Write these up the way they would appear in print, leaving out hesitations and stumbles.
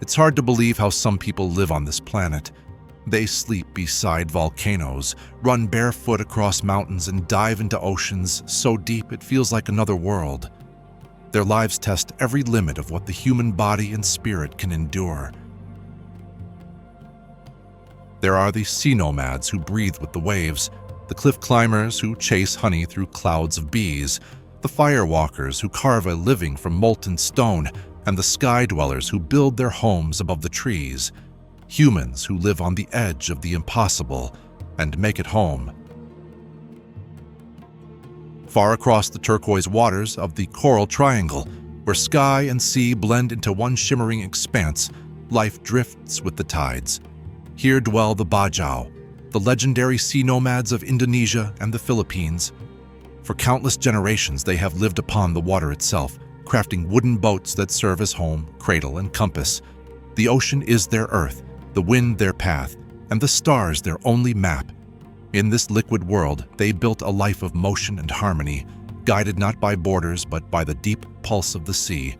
It's hard to believe how some people live on this planet. They sleep beside volcanoes, run barefoot across mountains, and dive into oceans so deep it feels like another world. Their lives test every limit of what the human body and spirit can endure. There are the sea nomads who breathe with the waves, the cliff climbers who chase honey through clouds of bees, the fire walkers who carve a living from molten stone, and the sky dwellers who build their homes above the trees. Humans who live on the edge of the impossible and make it home. Far across the turquoise waters of the Coral Triangle, where sky and sea blend into one shimmering expanse, life drifts with the tides. Here dwell the Bajau, the legendary sea nomads of Indonesia and the Philippines. For countless generations, they have lived upon the water itself, crafting wooden boats that serve as home, cradle, and compass. The ocean is their earth, the wind their path, and the stars their only map. In this liquid world, they built a life of motion and harmony, guided not by borders but by the deep pulse of the sea.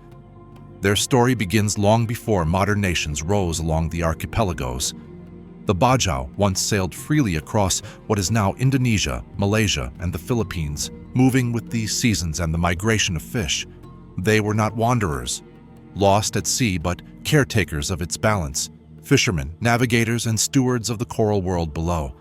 Their story begins long before modern nations rose along the archipelagos. The Bajau once sailed freely across what is now Indonesia, Malaysia, and the Philippines, moving with the seasons and the migration of fish. They were not wanderers, lost at sea, but caretakers of its balance, fishermen, navigators, and stewards of the coral world below.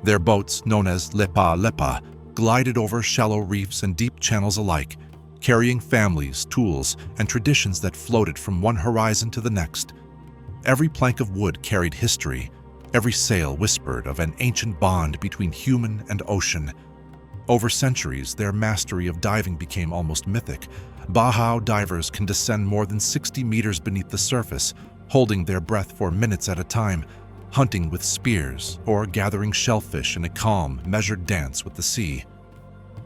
Their boats, known as lepa, glided over shallow reefs and deep channels alike, carrying families, tools, and traditions that floated from one horizon to the next. Every plank of wood carried history. Every sail whispered of an ancient bond between human and ocean. Over centuries, their mastery of diving became almost mythic. Bajau divers can descend more than 60 meters beneath the surface, holding their breath for minutes at a time, hunting with spears or gathering shellfish in a calm, measured dance with the sea.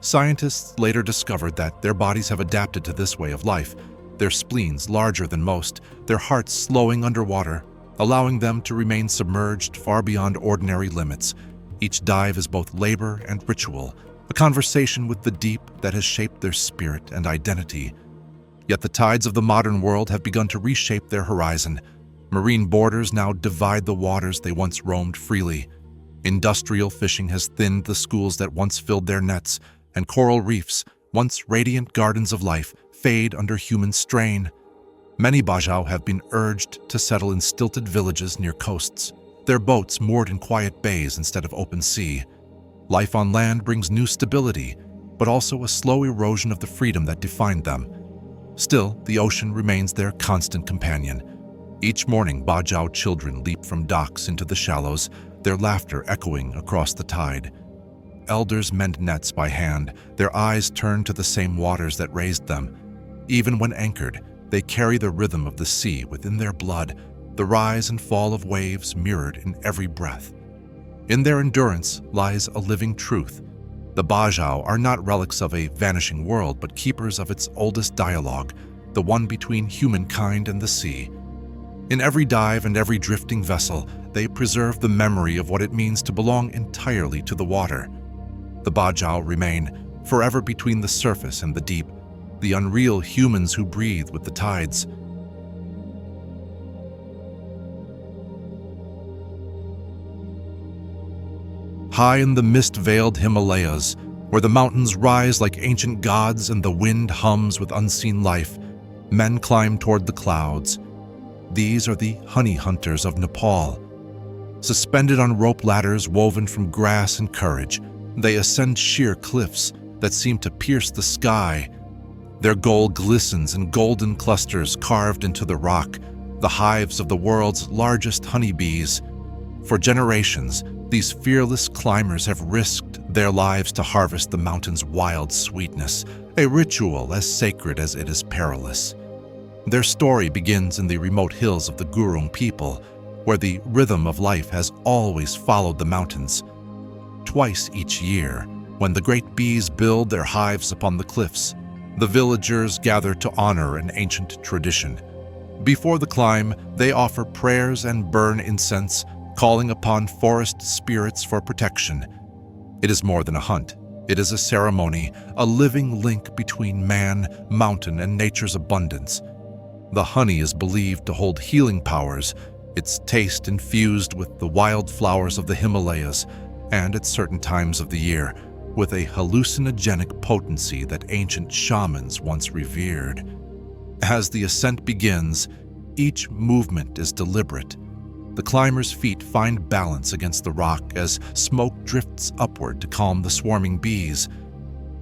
Scientists later discovered that their bodies have adapted to this way of life, their spleens larger than most, their hearts slowing underwater, allowing them to remain submerged far beyond ordinary limits. Each dive is both labor and ritual, a conversation with the deep that has shaped their spirit and identity. Yet the tides of the modern world have begun to reshape their horizon. Marine borders now divide the waters they once roamed freely. Industrial fishing has thinned the schools that once filled their nets, and coral reefs, once radiant gardens of life, fade under human strain. Many Bajau have been urged to settle in stilted villages near coasts, their boats moored in quiet bays instead of open sea. Life on land brings new stability, but also a slow erosion of the freedom that defined them. Still, the ocean remains their constant companion. Each morning, Bajau children leap from docks into the shallows, their laughter echoing across the tide. Elders mend nets by hand, their eyes turn to the same waters that raised them. Even when anchored, they carry the rhythm of the sea within their blood, the rise and fall of waves mirrored in every breath. In their endurance lies a living truth. The Bajau are not relics of a vanishing world, but keepers of its oldest dialogue, the one between humankind and the sea. In every dive and every drifting vessel, they preserve the memory of what it means to belong entirely to the water. The Bajau remain, forever between the surface and the deep, the unreal humans who breathe with the tides. High in the mist-veiled Himalayas, where the mountains rise like ancient gods and the wind hums with unseen life, men climb toward the clouds. These are the Honey Hunters of Nepal. Suspended on rope ladders woven from grass and courage, they ascend sheer cliffs that seem to pierce the sky. Their gold glistens in golden clusters carved into the rock, the hives of the world's largest honeybees. For generations, these fearless climbers have risked their lives to harvest the mountain's wild sweetness, a ritual as sacred as it is perilous. Their story begins in the remote hills of the Gurung people, where the rhythm of life has always followed the mountains. Twice each year, when the great bees build their hives upon the cliffs, the villagers gather to honor an ancient tradition. Before the climb, they offer prayers and burn incense, calling upon forest spirits for protection. It is more than a hunt. It is a ceremony, a living link between man, mountain, and nature's abundance. The honey is believed to hold healing powers, its taste infused with the wildflowers of the Himalayas, and at certain times of the year, with a hallucinogenic potency that ancient shamans once revered. As the ascent begins, each movement is deliberate. The climber's feet find balance against the rock as smoke drifts upward to calm the swarming bees.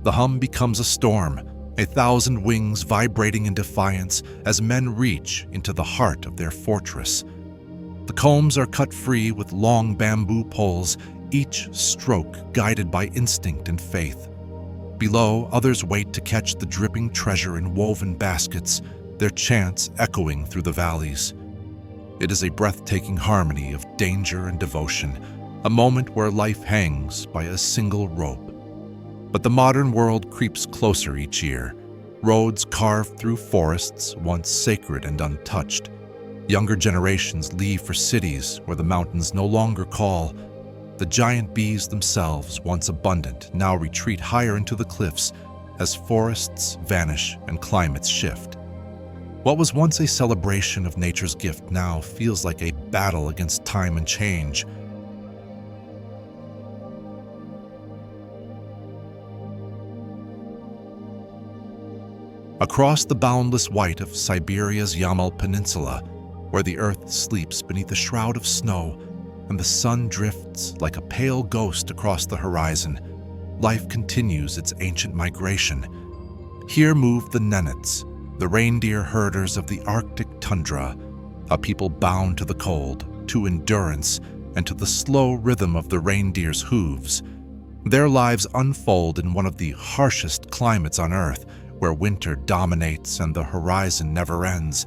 The hum becomes a storm, 1,000 wings vibrating in defiance as men reach into the heart of their fortress. The combs are cut free with long bamboo poles, each stroke guided by instinct and faith. Below, others wait to catch the dripping treasure in woven baskets, their chants echoing through the valleys. It is a breathtaking harmony of danger and devotion, a moment where life hangs by a single rope. But the modern world creeps closer each year, roads carved through forests once sacred and untouched. Younger generations leave for cities where the mountains no longer call. The giant bees themselves, once abundant, now retreat higher into the cliffs as forests vanish and climates shift. What was once a celebration of nature's gift now feels like a battle against time and change. Across the boundless white of Siberia's Yamal Peninsula, where the earth sleeps beneath a shroud of snow and the sun drifts like a pale ghost across the horizon, life continues its ancient migration. Here move the Nenets, the reindeer herders of the Arctic tundra, a people bound to the cold, to endurance, and to the slow rhythm of the reindeer's hooves. Their lives unfold in one of the harshest climates on Earth, where winter dominates and the horizon never ends.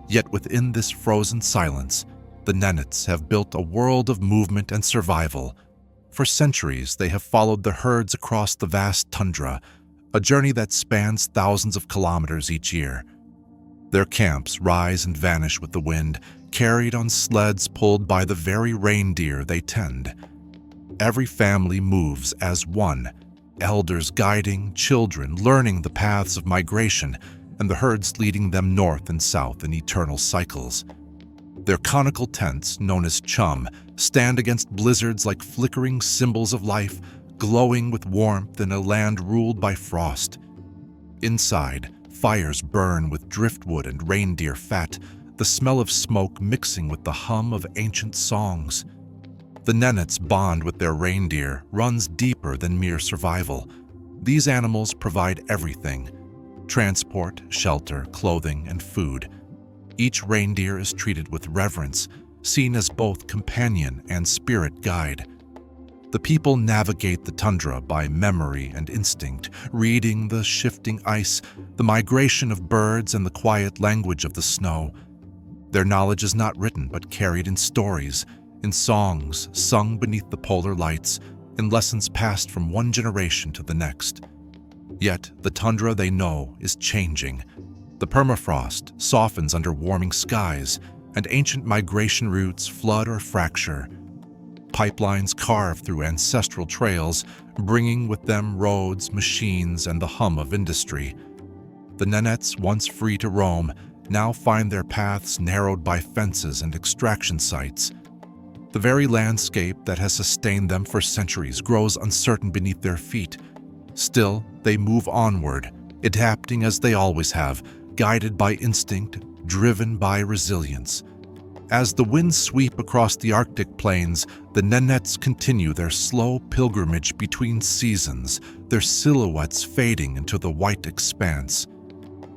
Yet within this frozen silence, the Nenets have built a world of movement and survival. For centuries, they have followed the herds across the vast tundra, a journey that spans thousands of kilometers each year. Their camps rise and vanish with the wind, carried on sleds pulled by the very reindeer they tend. Every family moves as one, elders guiding children, learning the paths of migration, and the herds leading them north and south in eternal cycles. Their conical tents, known as chum, stand against blizzards like flickering symbols of life, glowing with warmth in a land ruled by frost. Inside, fires burn with driftwood and reindeer fat, the smell of smoke mixing with the hum of ancient songs. The Nenets' bond with their reindeer runs deeper than mere survival. These animals provide everything: transport, shelter, clothing, and food. Each reindeer is treated with reverence, seen as both companion and spirit guide. The people navigate the tundra by memory and instinct, reading the shifting ice, the migration of birds, and the quiet language of the snow. Their knowledge is not written but carried in stories, in songs sung beneath the polar lights, in lessons passed from one generation to the next. Yet the tundra they know is changing. The permafrost softens under warming skies, and ancient migration routes flood or fracture. Pipelines carve through ancestral trails, bringing with them roads, machines, and the hum of industry. The Nenets, once free to roam, now find their paths narrowed by fences and extraction sites. The very landscape that has sustained them for centuries grows uncertain beneath their feet. Still, they move onward, adapting as they always have, guided by instinct, driven by resilience. As the winds sweep across the Arctic plains, the Nenets continue their slow pilgrimage between seasons, their silhouettes fading into the white expanse.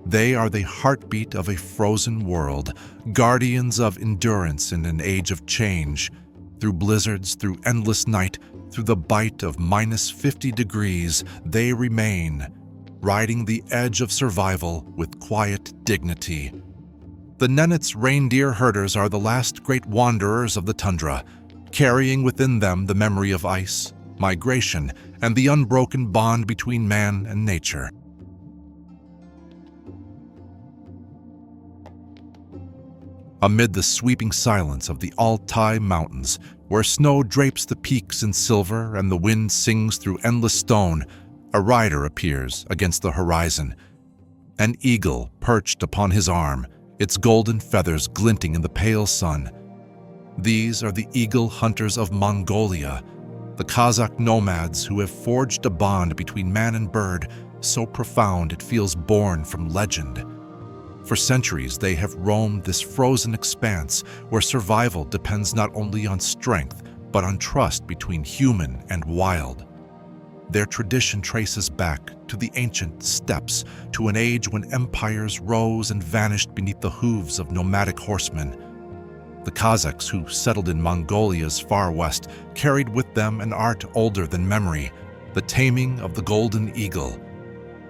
They are the heartbeat of a frozen world, guardians of endurance in an age of change. Through blizzards, through endless night, through the bite of -50 degrees, they remain, riding the edge of survival with quiet dignity. The Nenets' reindeer herders are the last great wanderers of the tundra, carrying within them the memory of ice, migration, and the unbroken bond between man and nature. Amid the sweeping silence of the Altai Mountains, where snow drapes the peaks in silver and the wind sings through endless stone, a rider appears against the horizon. An eagle perched upon his arm, its golden feathers glinting in the pale sun. These are the eagle hunters of Mongolia, the Kazakh nomads who have forged a bond between man and bird so profound it feels born from legend. For centuries, they have roamed this frozen expanse where survival depends not only on strength, but on trust between human and wild. Their tradition traces back to the ancient steppes, to an age when empires rose and vanished beneath the hooves of nomadic horsemen. The Kazakhs who settled in Mongolia's far west carried with them an art older than memory, the taming of the golden eagle.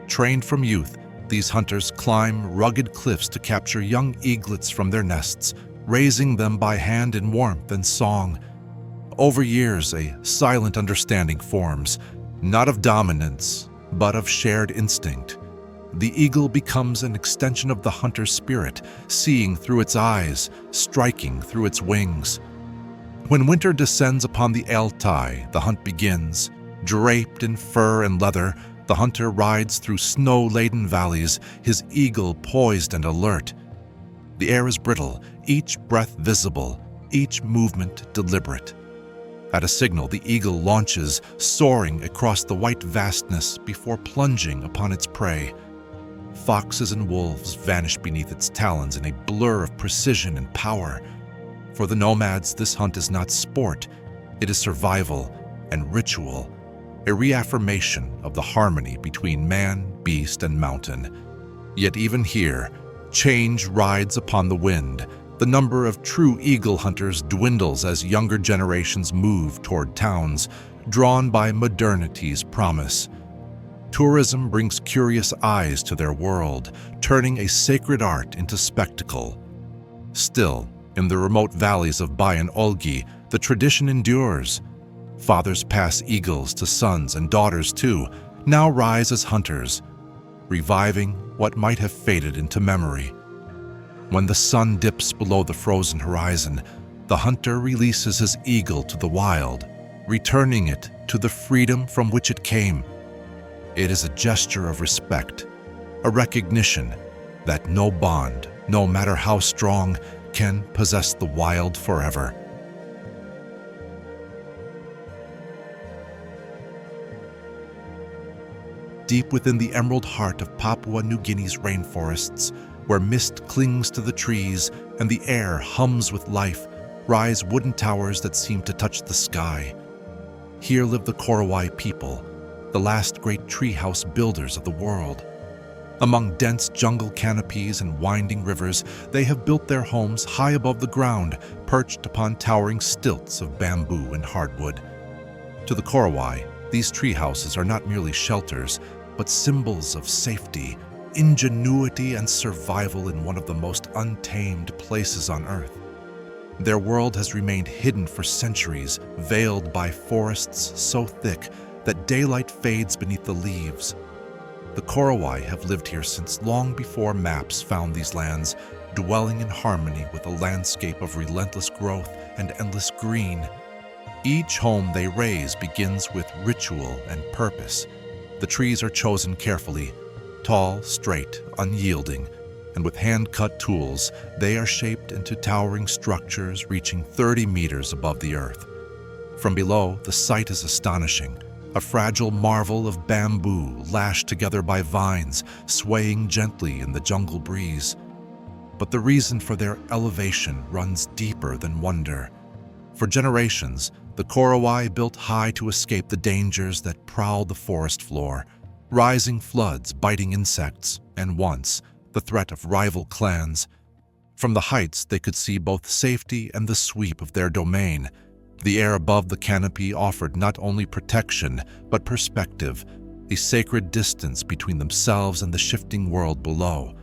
Trained from youth, these hunters climb rugged cliffs to capture young eaglets from their nests, raising them by hand in warmth and song. Over years, a silent understanding forms, not of dominance, but of shared instinct. The eagle becomes an extension of the hunter's spirit, seeing through its eyes, striking through its wings. When winter descends upon the Altai, the hunt begins. Draped in fur and leather, the hunter rides through snow-laden valleys, his eagle poised and alert. The air is brittle, each breath visible, each movement deliberate. At a signal, the eagle launches, soaring across the white vastness before plunging upon its prey. Foxes and wolves vanish beneath its talons in a blur of precision and power. For the nomads, this hunt is not sport, it is survival and ritual, a reaffirmation of the harmony between man, beast, and mountain. Yet even here, change rides upon the wind. The number of true eagle hunters dwindles as younger generations move toward towns, drawn by modernity's promise. Tourism brings curious eyes to their world, turning a sacred art into spectacle. Still, in the remote valleys of Bayan Olgi, the tradition endures. Fathers pass eagles to sons, and daughters too, now rise as hunters, reviving what might have faded into memory. When the sun dips below the frozen horizon, the hunter releases his eagle to the wild, returning it to the freedom from which it came. It is a gesture of respect, a recognition that no bond, no matter how strong, can possess the wild forever. Deep within the emerald heart of Papua New Guinea's rainforests, where mist clings to the trees and the air hums with life, rise wooden towers that seem to touch the sky. Here live the Korowai people, the last great treehouse builders of the world. Among dense jungle canopies and winding rivers, they have built their homes high above the ground, perched upon towering stilts of bamboo and hardwood. To the Korowai, these treehouses are not merely shelters, but symbols of safety, ingenuity, and survival in one of the most untamed places on Earth. Their world has remained hidden for centuries, veiled by forests so thick that daylight fades beneath the leaves. The Korowai have lived here since long before maps found these lands, dwelling in harmony with a landscape of relentless growth and endless green. Each home they raise begins with ritual and purpose. The trees are chosen carefully, tall, straight, unyielding, and with hand-cut tools, they are shaped into towering structures reaching 30 meters above the earth. From below, the sight is astonishing. A fragile marvel of bamboo lashed together by vines, swaying gently in the jungle breeze. But the reason for their elevation runs deeper than wonder. For generations, the Korowai built high to escape the dangers that prowl the forest floor, rising floods, biting insects, and once, the threat of rival clans. From the heights, they could see both safety and the sweep of their domain. The air above the canopy offered not only protection, but perspective, a sacred distance between themselves and the shifting world below.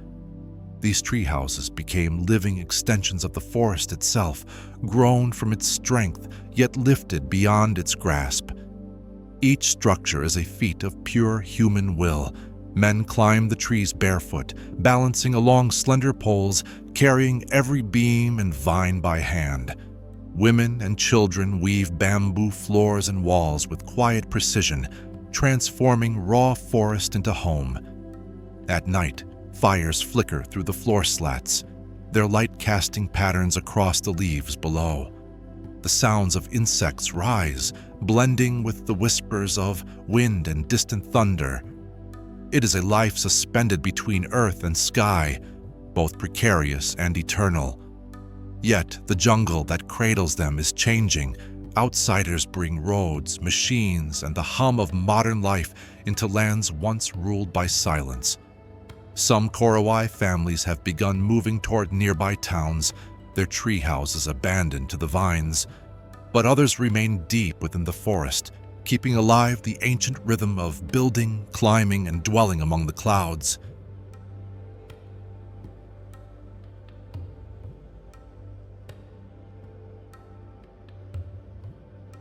These tree houses became living extensions of the forest itself, grown from its strength, yet lifted beyond its grasp. Each structure is a feat of pure human will. Men climb the trees barefoot, balancing along slender poles, carrying every beam and vine by hand. Women and children weave bamboo floors and walls with quiet precision, transforming raw forest into home. At night, fires flicker through the floor slats. their light casting patterns across the leaves below. The sounds of insects rise, blending with the whispers of wind and distant thunder. It is a life suspended between earth and sky, both precarious and eternal. Yet the jungle that cradles them is changing. Outsiders bring roads, machines, and the hum of modern life into lands once ruled by silence. Some Korowai families have begun moving toward nearby towns, their tree houses abandoned to the vines, but others remain deep within the forest, keeping alive the ancient rhythm of building, climbing, and dwelling among the clouds.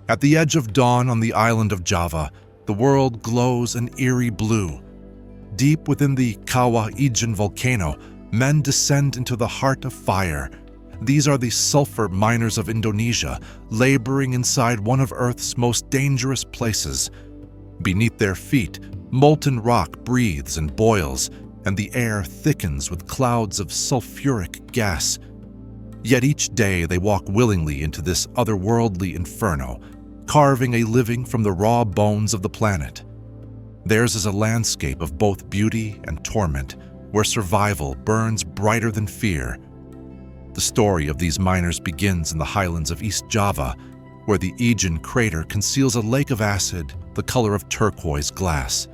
At the edge of dawn on the island of Java, the world glows an eerie blue. Deep within the Kawah Ijen volcano, men descend into the heart of fire. These are the sulfur miners of Indonesia, laboring inside one of Earth's most dangerous places. Beneath their feet, molten rock breathes and boils, and the air thickens with clouds of sulfuric gas. Yet each day they walk willingly into this otherworldly inferno, carving a living from the raw bones of the planet. Theirs is a landscape of both beauty and torment, where survival burns brighter than fear. The story of these miners begins in the highlands of East Java, where the Ijen crater conceals a lake of acid the color of turquoise glass.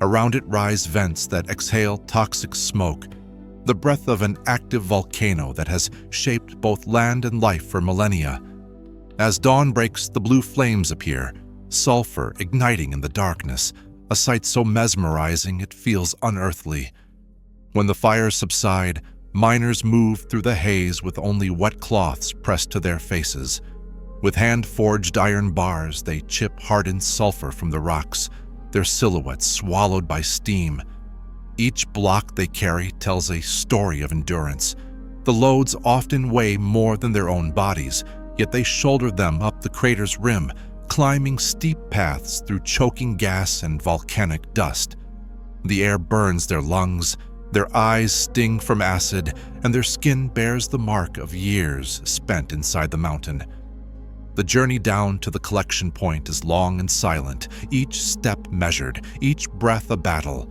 Around it rise vents that exhale toxic smoke, the breath of an active volcano that has shaped both land and life for millennia. As dawn breaks, the blue flames appear, sulfur igniting in the darkness, a sight so mesmerizing it feels unearthly. When the fires subside, miners move through the haze with only wet cloths pressed to their faces. With hand-forged iron bars, they chip hardened sulfur from the rocks, their silhouettes swallowed by steam. Each block they carry tells a story of endurance. The loads often weigh more than their own bodies, yet they shoulder them up the crater's rim, climbing steep paths through choking gas and volcanic dust. The air burns their lungs, their eyes sting from acid, and their skin bears the mark of years spent inside the mountain. The journey down to the collection point is long and silent, each step measured, each breath a battle.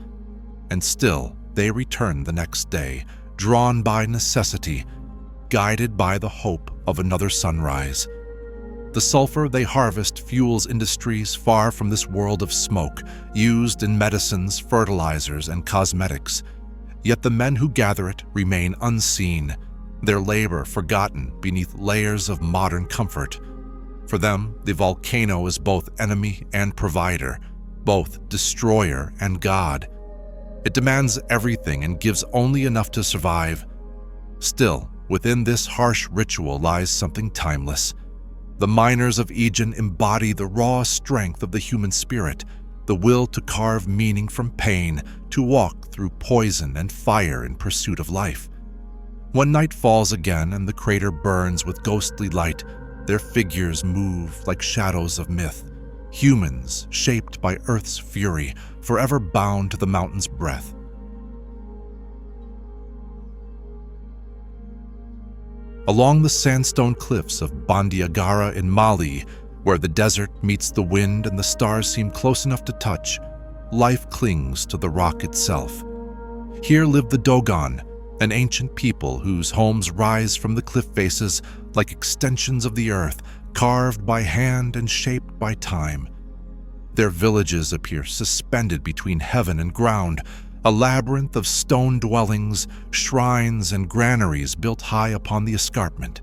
And still, they return the next day, drawn by necessity, guided by the hope of another sunrise. The sulfur they harvest fuels industries far from this world of smoke, used in medicines, fertilizers, and cosmetics. Yet the men who gather it remain unseen, their labor forgotten beneath layers of modern comfort. For them, the volcano is both enemy and provider, both destroyer and god. It demands everything and gives only enough to survive. Still, within this harsh ritual lies something timeless. The miners of Ijen embody the raw strength of the human spirit, the will to carve meaning from pain, to walk through poison and fire in pursuit of life. When night falls again and the crater burns with ghostly light, their figures move like shadows of myth, humans shaped by Earth's fury, forever bound to the mountain's breath. Along the sandstone cliffs of Bandiagara in Mali, where the desert meets the wind and the stars seem close enough to touch, life clings to the rock itself. Here live the Dogon, an ancient people whose homes rise from the cliff faces like extensions of the earth, carved by hand and shaped by time. Their villages appear suspended between heaven and ground, a labyrinth of stone dwellings, shrines, and granaries built high upon the escarpment.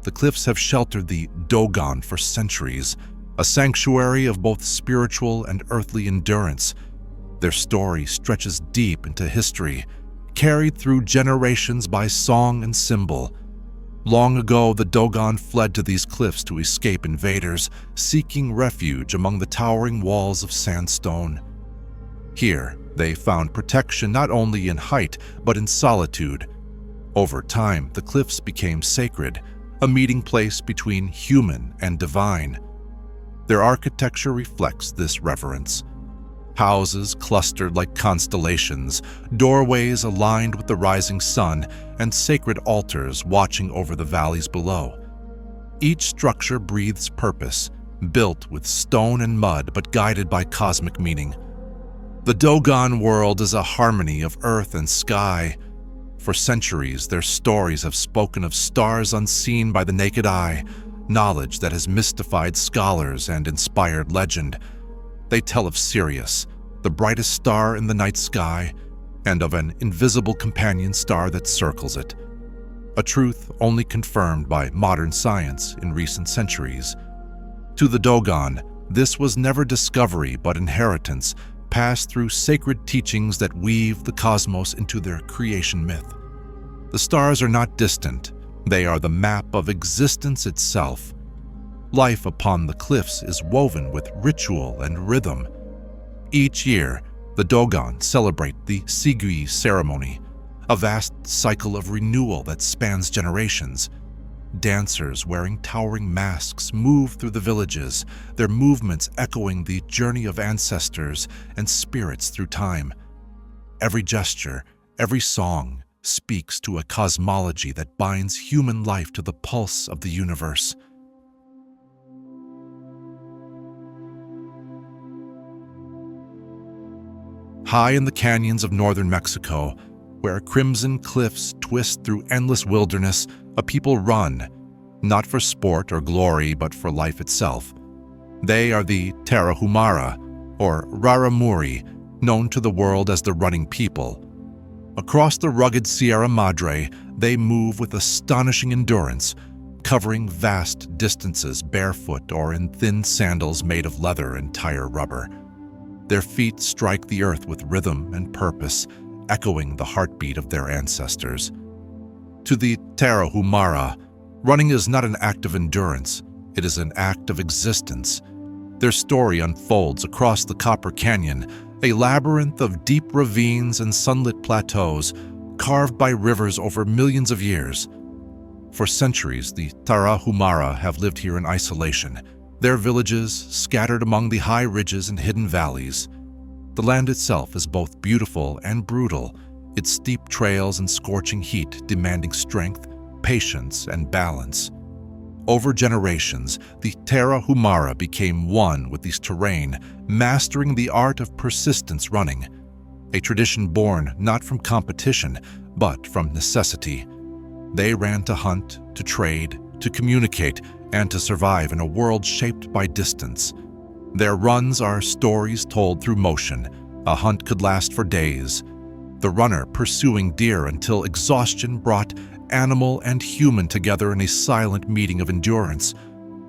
The cliffs have sheltered the Dogon for centuries, a sanctuary of both spiritual and earthly endurance. Their story stretches deep into history, carried through generations by song and symbol. Long ago, the Dogon fled to these cliffs to escape invaders, seeking refuge among the towering walls of sandstone. Here, they found protection not only in height, but in solitude. Over time, the cliffs became sacred, a meeting place between human and divine. Their architecture reflects this reverence. Houses clustered like constellations, doorways aligned with the rising sun, and sacred altars watching over the valleys below. Each structure breathes purpose, built with stone and mud but guided by cosmic meaning. The Dogon world is a harmony of earth and sky. For centuries, their stories have spoken of stars unseen by the naked eye, knowledge that has mystified scholars and inspired legend. They tell of Sirius, the brightest star in the night sky, and of an invisible companion star that circles it. A truth only confirmed by modern science in recent centuries. To the Dogon, this was never discovery but inheritance, passed through sacred teachings that weave the cosmos into their creation myth. The stars are not distant, they are the map of existence itself. Life upon the cliffs is woven with ritual and rhythm. Each year, the Dogon celebrate the Sigui ceremony, a vast cycle of renewal that spans generations. Dancers wearing towering masks move through the villages, their movements echoing the journey of ancestors and spirits through time. Every gesture, every song speaks to a cosmology that binds human life to the pulse of the universe. High in the canyons of northern Mexico, where crimson cliffs twist through endless wilderness, a people run, not for sport or glory, but for life itself. They are the Tarahumara, or Raramuri, known to the world as the running people. Across the rugged Sierra Madre, they move with astonishing endurance, covering vast distances barefoot or in thin sandals made of leather and tire rubber. Their feet strike the earth with rhythm and purpose, echoing the heartbeat of their ancestors. To the Tarahumara, running is not an act of endurance, it is an act of existence. Their story unfolds across the Copper Canyon, a labyrinth of deep ravines and sunlit plateaus carved by rivers over millions of years. For centuries, the Tarahumara have lived here in isolation, their villages scattered among the high ridges and hidden valleys. The land itself is both beautiful and brutal, its steep trails and scorching heat demanding strength, patience, and balance. Over generations, the Tarahumara became one with this terrain, mastering the art of persistence running, a tradition born not from competition, but from necessity. They ran to hunt, to trade, to communicate, and to survive in a world shaped by distance. Their runs are stories told through motion. A hunt could last for days, the runner pursuing deer until exhaustion brought animal and human together in a silent meeting of endurance.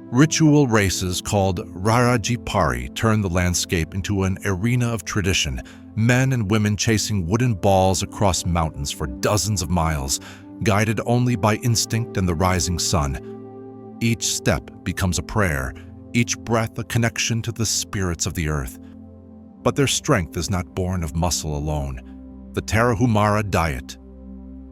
Ritual races called Rarajipari turn the landscape into an arena of tradition, men and women chasing wooden balls across mountains for dozens of miles, guided only by instinct and the rising sun. Each step becomes a prayer, each breath a connection to the spirits of the earth. But their strength is not born of muscle alone. The Tarahumara diet,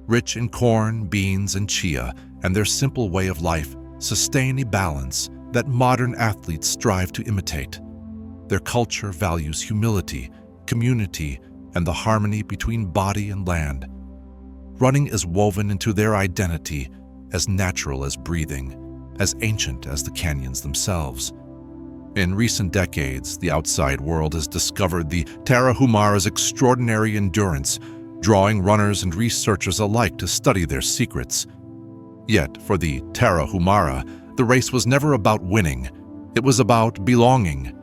rich in corn, beans, and chia, and their simple way of life, sustain a balance that modern athletes strive to imitate. Their culture values humility, community, and the harmony between body and land. Running is woven into their identity, as natural as breathing, as ancient as the canyons themselves. In recent decades, the outside world has discovered the Tarahumara's extraordinary endurance, drawing runners and researchers alike to study their secrets. Yet, for the Tarahumara, the race was never about winning. It was about belonging.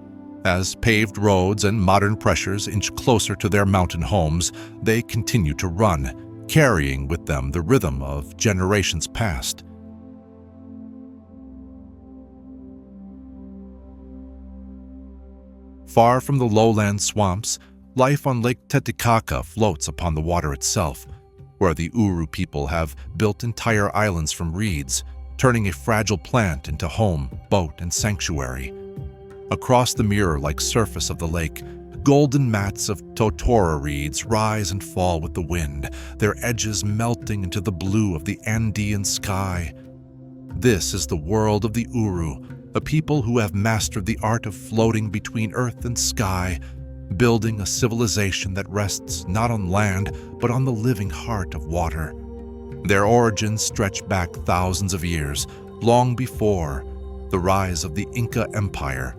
As paved roads and modern pressures inch closer to their mountain homes, they continue to run, carrying with them the rhythm of generations past. Far from the lowland swamps, life on Lake Titicaca floats upon the water itself, where the Uru people have built entire islands from reeds, turning a fragile plant into home, boat, and sanctuary. Across the mirror-like surface of the lake, golden mats of totora reeds rise and fall with the wind, their edges melting into the blue of the Andean sky. This is the world of the Uru, a people who have mastered the art of floating between earth and sky, building a civilization that rests not on land but on the living heart of water. Their origins stretch back thousands of years, long before the rise of the Inca Empire.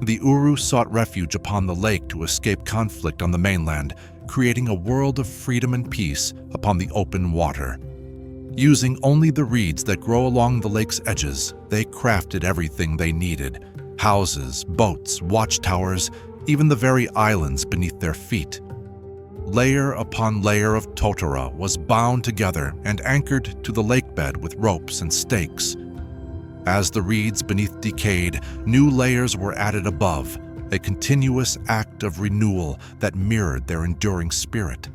The Uru sought refuge upon the lake to escape conflict on the mainland, creating a world of freedom and peace upon the open water. Using only the reeds that grow along the lake's edges, they crafted everything they needed: houses, boats, watchtowers, even the very islands beneath their feet. Layer upon layer of tundra was bound together and anchored to the lakebed with ropes and stakes. As the reeds beneath decayed, new layers were added above, a continuous act of renewal that mirrored their enduring spirit.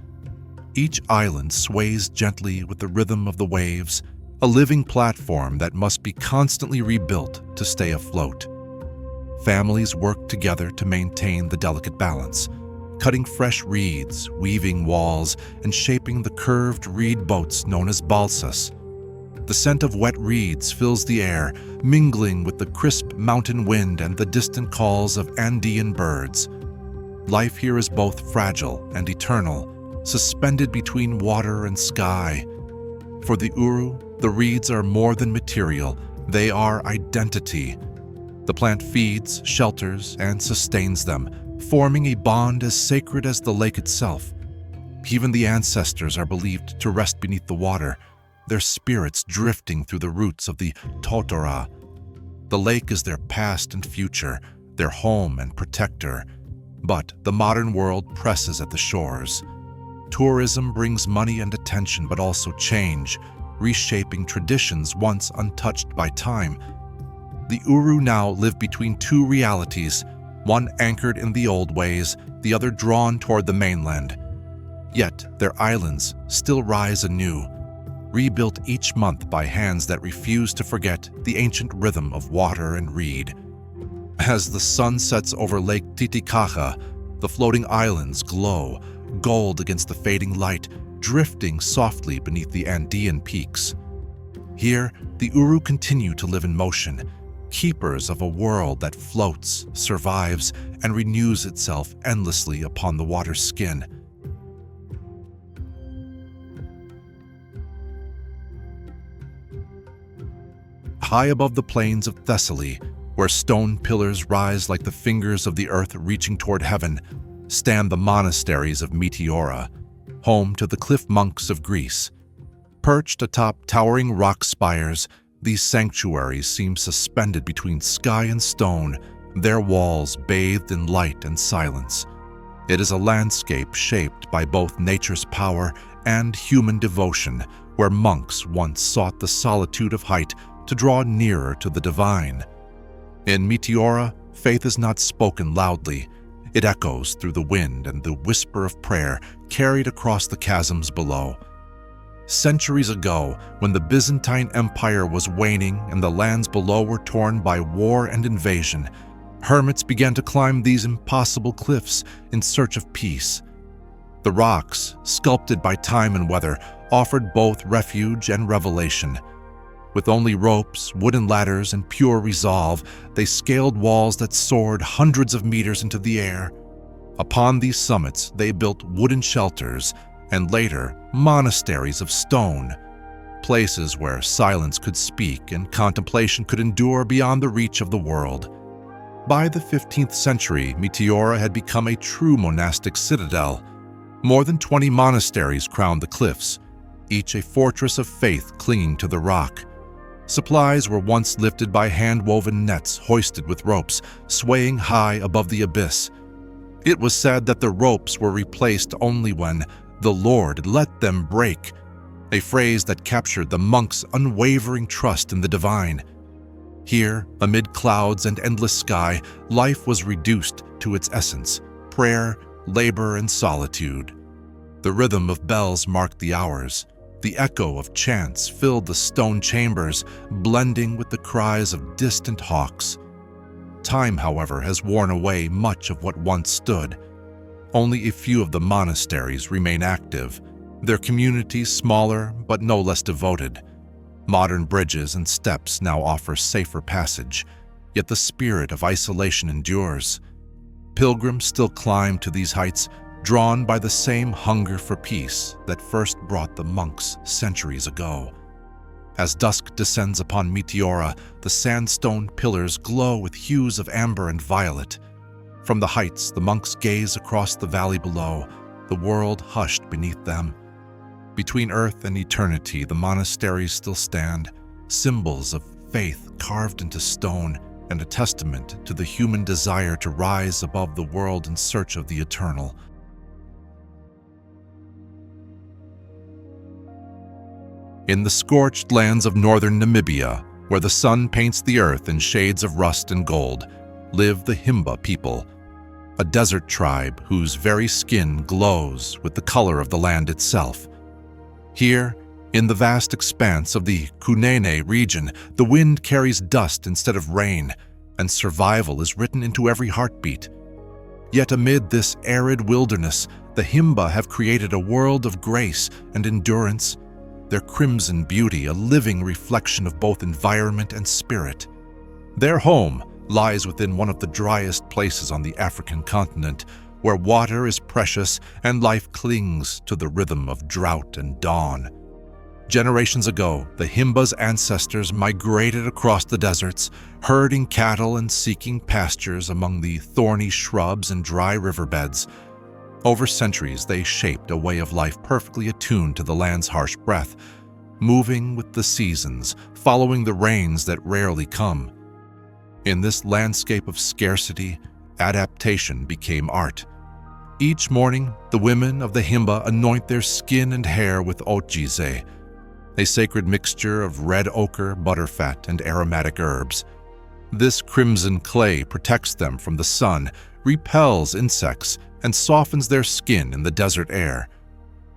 Each island sways gently with the rhythm of the waves, a living platform that must be constantly rebuilt to stay afloat. Families work together to maintain the delicate balance, cutting fresh reeds, weaving walls, and shaping the curved reed boats known as balsas. The scent of wet reeds fills the air, mingling with the crisp mountain wind and the distant calls of Andean birds. Life here is both fragile and eternal, suspended between water and sky. For the Uru, the reeds are more than material, they are identity. The plant feeds, shelters, and sustains them, forming a bond as sacred as the lake itself. Even the ancestors are believed to rest beneath the water, their spirits drifting through the roots of the tundra. The lake is their past and future, their home and protector. But the modern world presses at the shores. Tourism brings money and attention, but also change, reshaping traditions once untouched by time. The Uru now live between two realities, one anchored in the old ways, the other drawn toward the mainland. Yet their islands still rise anew, rebuilt each month by hands that refuse to forget the ancient rhythm of water and reed. As the sun sets over Lake Titicaca, the floating islands glow, gold against the fading light, drifting softly beneath the Andean peaks. Here, the Uru continue to live in motion, keepers of a world that floats, survives, and renews itself endlessly upon the water's skin. High above the plains of Thessaly, where stone pillars rise like the fingers of the earth reaching toward heaven, stand the monasteries of Meteora, home to the cliff monks of Greece. Perched atop towering rock spires, these sanctuaries seem suspended between sky and stone, their walls bathed in light and silence. It is a landscape shaped by both nature's power and human devotion, where monks once sought the solitude of height to draw nearer to the divine. In Meteora, faith is not spoken loudly. It echoes through the wind and the whisper of prayer carried across the chasms below. Centuries ago, when the Byzantine Empire was waning and the lands below were torn by war and invasion, hermits began to climb these impossible cliffs in search of peace. The rocks, sculpted by time and weather, offered both refuge and revelation. With only ropes, wooden ladders, and pure resolve, they scaled walls that soared hundreds of meters into the air. Upon these summits, they built wooden shelters, and later, monasteries of stone, places where silence could speak and contemplation could endure beyond the reach of the world. By the 15th century, Meteora had become a true monastic citadel. More than 20 monasteries crowned the cliffs, each a fortress of faith clinging to the rock. Supplies were once lifted by hand-woven nets hoisted with ropes, swaying high above the abyss. It was said that the ropes were replaced only when the Lord let them break, a phrase that captured the monks' unwavering trust in the divine. Here, amid clouds and endless sky, life was reduced to its essence: prayer, labor, and solitude. The rhythm of bells marked the hours. The echo of chants filled the stone chambers, blending with the cries of distant hawks. Time, however, has worn away much of what once stood. Only a few of the monasteries remain active, their communities smaller but no less devoted. Modern bridges and steps now offer safer passage, yet the spirit of isolation endures. Pilgrims still climb to these heights, drawn by the same hunger for peace that first brought the monks centuries ago. As dusk descends upon Meteora, the sandstone pillars glow with hues of amber and violet. From the heights, the monks gaze across the valley below, the world hushed beneath them. Between earth and eternity, the monasteries still stand, symbols of faith carved into stone and a testament to the human desire to rise above the world in search of the eternal. In the scorched lands of northern Namibia, where the sun paints the earth in shades of rust and gold, live the Himba people, a desert tribe whose very skin glows with the color of the land itself. Here, in the vast expanse of the Kunene region, the wind carries dust instead of rain, and survival is written into every heartbeat. Yet amid this arid wilderness, the Himba have created a world of grace and endurance, their crimson beauty a living reflection of both environment and spirit. Their home lies within one of the driest places on the African continent, where water is precious and life clings to the rhythm of drought and dawn. Generations ago, the Himba's ancestors migrated across the deserts, herding cattle and seeking pastures among the thorny shrubs and dry riverbeds. Over centuries, they shaped a way of life perfectly attuned to the land's harsh breath, moving with the seasons, following the rains that rarely come. In this landscape of scarcity, adaptation became art. Each morning, the women of the Himba anoint their skin and hair with otjize, a sacred mixture of red ochre, butterfat, and aromatic herbs. This crimson clay protects them from the sun, repels insects, and softens their skin in the desert air.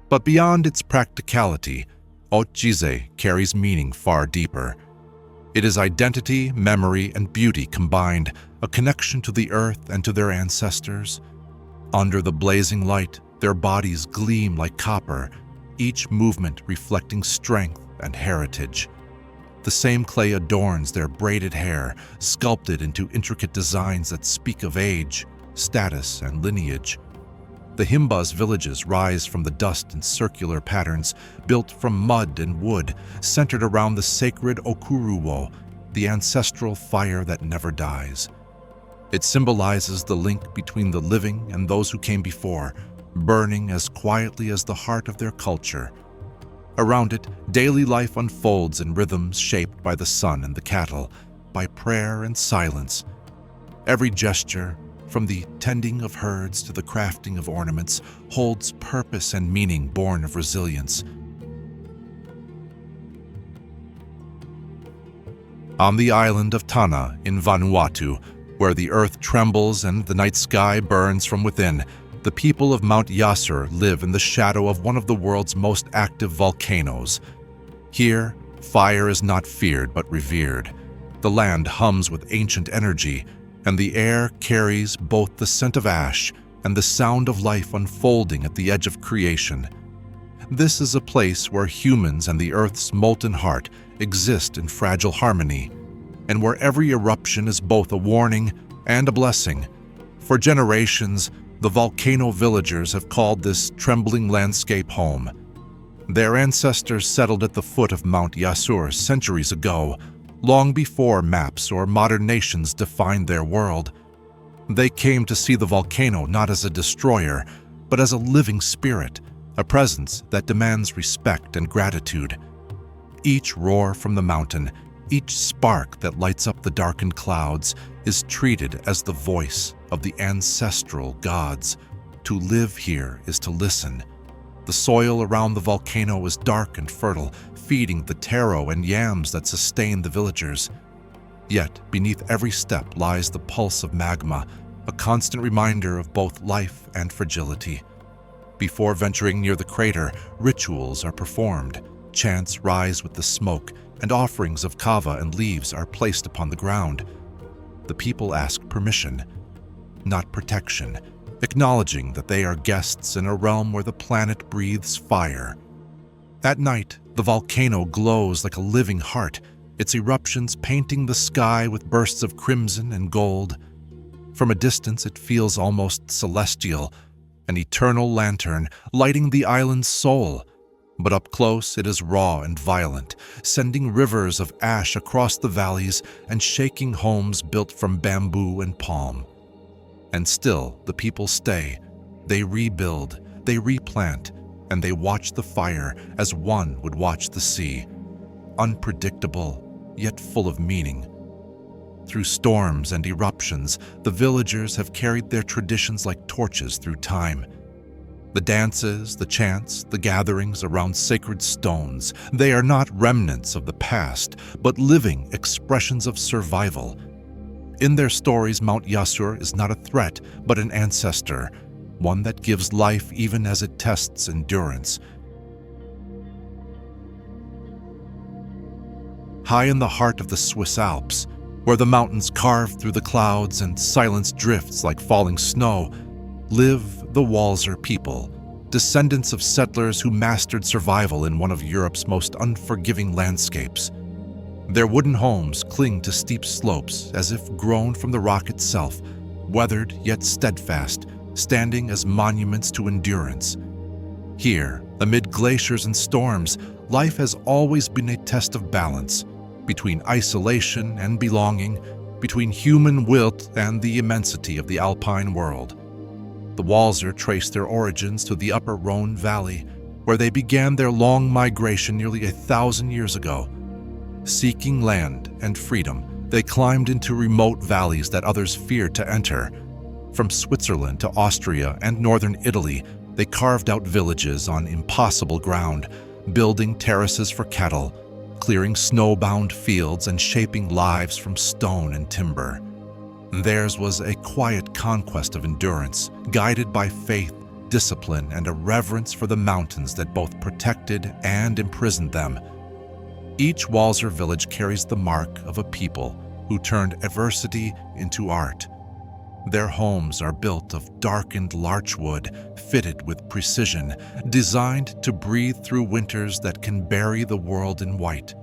But beyond its practicality, otjize carries meaning far deeper. It is identity, memory, and beauty combined, a connection to the earth and to their ancestors. Under the blazing light, their bodies gleam like copper, each movement reflecting strength and heritage. The same clay adorns their braided hair, sculpted into intricate designs that speak of age, status, and lineage. The Himba's villages rise from the dust in circular patterns, built from mud and wood, centered around the sacred okuruwo, the ancestral fire that never dies. It symbolizes the link between the living and those who came before, burning as quietly as the heart of their culture. Around it, daily life unfolds in rhythms shaped by the sun and the cattle, by prayer and silence. Every gesture, from the tending of herds to the crafting of ornaments, holds purpose and meaning born of resilience. On the island of Tanna in Vanuatu, where the earth trembles and the night sky burns from within, the people of Mount Yasur live in the shadow of one of the world's most active volcanoes. Here, fire is not feared but revered. The land hums with ancient energy, and the air carries both the scent of ash and the sound of life unfolding at the edge of creation. This is a place where humans and the earth's molten heart exist in fragile harmony, and where every eruption is both a warning and a blessing. For generations, the volcano villagers have called this trembling landscape home. Their ancestors settled at the foot of Mount Yasur centuries ago, long before maps or modern nations defined their world. They came to see the volcano not as a destroyer, but as a living spirit, a presence that demands respect and gratitude. Each roar from the mountain, each spark that lights up the darkened clouds, is treated as the voice of the ancestral gods. To live here is to listen. The soil around the volcano is dark and fertile, feeding the taro and yams that sustain the villagers. Yet, beneath every step lies the pulse of magma, a constant reminder of both life and fragility. Before venturing near the crater, rituals are performed, chants rise with the smoke, and offerings of kava and leaves are placed upon the ground. The people ask permission, not protection, acknowledging that they are guests in a realm where the planet breathes fire. At night, the volcano glows like a living heart, its eruptions painting the sky with bursts of crimson and gold. From a distance, it feels almost celestial, an eternal lantern lighting the island's soul. But up close, it is raw and violent, sending rivers of ash across the valleys and shaking homes built from bamboo and palm. And still, the people stay. They rebuild, they replant, and they watch the fire as one would watch the sea. Unpredictable, yet full of meaning. Through storms and eruptions, the villagers have carried their traditions like torches through time. The dances, the chants, the gatherings around sacred stones, they are not remnants of the past, but living expressions of survival. In their stories, Mount Yasur is not a threat, but an ancestor, one that gives life even as it tests endurance. High in the heart of the Swiss Alps, where the mountains carve through the clouds and silence drifts like falling snow, live the Walser people, descendants of settlers who mastered survival in one of Europe's most unforgiving landscapes. Their wooden homes cling to steep slopes as if grown from the rock itself, weathered yet steadfast, standing as monuments to endurance. Here, amid glaciers and storms, life has always been a test of balance, between isolation and belonging, between human will and the immensity of the alpine world. The Walser trace their origins to the upper Rhone Valley, where they began their long migration nearly 1,000 years ago. Seeking land and freedom, they climbed into remote valleys that others feared to enter. From Switzerland to Austria and northern Italy, they carved out villages on impossible ground, building terraces for cattle, clearing snowbound fields and shaping lives from stone and timber. Theirs was a quiet conquest of endurance, guided by faith, discipline, and a reverence for the mountains that both protected and imprisoned them. Each Walser village carries the mark of a people who turned adversity into art. Their homes are built of darkened larchwood, fitted with precision, designed to breathe through winters that can bury the world in white.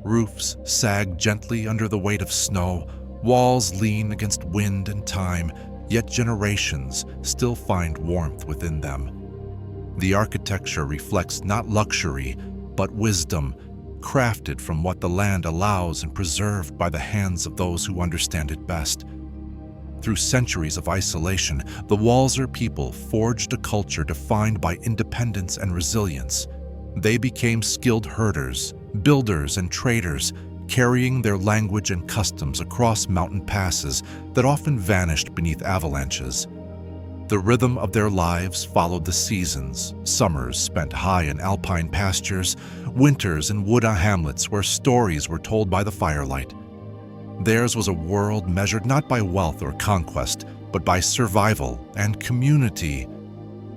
Roofs sag gently under the weight of snow, walls lean against wind and time, yet generations still find warmth within them. The architecture reflects not luxury, but wisdom, crafted from what the land allows and preserved by the hands of those who understand it best. Through centuries of isolation, the Walser people forged a culture defined by independence and resilience. They became skilled herders, builders, and traders, carrying their language and customs across mountain passes that often vanished beneath avalanches. The rhythm of their lives followed the seasons, summers spent high in alpine pastures, winters in wood hamlets where stories were told by the firelight. Theirs was a world measured not by wealth or conquest, but by survival and community.